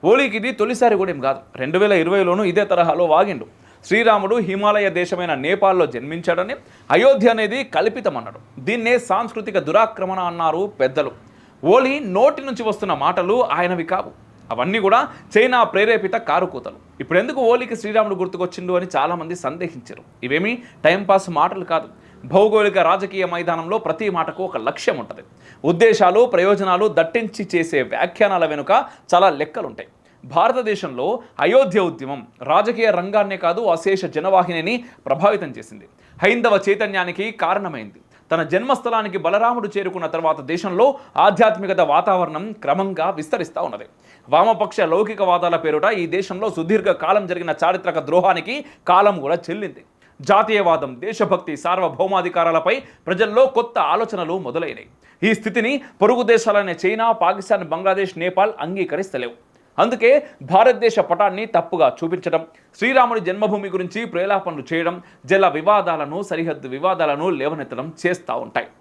హోలీకి ఇది తొలిసారి కూడా ఏం కాదు. 2020లోనూ ఇదే తరహాలో వాగిండు. శ్రీరాముడు హిమాలయ దేశమైన నేపాల్లో జన్మించాడని, అయోధ్య అనేది కల్పితమన్నాడు. దీన్నే సాంస్కృతిక దురాక్రమణ అన్నారు పెద్దలు. హోలీ నోటి నుంచి వస్తున్న మాటలు ఆయనవి కావు. అవన్నీ కూడా చైనా ప్రేరేపిత కారుకూతలు. ఇప్పుడు ఎందుకు హోలీకి శ్రీరాముడు గుర్తుకొచ్చిండు అని చాలామంది సందేహించారు. ఇవేమీ టైంపాస్ మాటలు కాదు. భౌగోళిక రాజకీయ మైదానంలో ప్రతి మాటకు ఒక లక్ష్యం ఉంటుంది. ఉద్దేశాలు, ప్రయోజనాలు దట్టించి చేసే వ్యాఖ్యానాల వెనుక చాలా లెక్కలుంటాయి. భారతదేశంలో అయోధ్య ఉద్యమం రాజకీయ రంగాన్నే కాదు, అశేష జనవాహినిని ప్రభావితం చేసింది. హైందవ చైతన్యానికి కారణమైంది. తన జన్మస్థలానికి బలరాముడు చేరుకున్న తర్వాత దేశంలో ఆధ్యాత్మికత వాతావరణం క్రమంగా విస్తరిస్తూ ఉన్నది. వామపక్ష లౌకికవాదాల పేరుట ఈ దేశంలో సుదీర్ఘ కాలం జరిగిన చారిత్రక ద్రోహానికి కాలం కూడా చెల్లింది. జాతీయవాదం, దేశభక్తి, సార్వభౌమాధికారాలపై ప్రజల్లో కొత్త ఆలోచనలు మొదలైనవి. ఈ స్థితిని పొరుగు దేశాలైన చైనా, పాకిస్తాన్, బంగ్లాదేశ్, నేపాల్ అంగీకరిస్తలేవు. అందుకే భారతదేశ పటాన్ని తప్పుగా చూపించడం, శ్రీరాముడి జన్మభూమి గురించి ప్రేలాపనలు చేయడం, జల వివాదాలను, సరిహద్దు వివాదాలను లేవనెత్తడం చేస్తూ ఉంటాయి.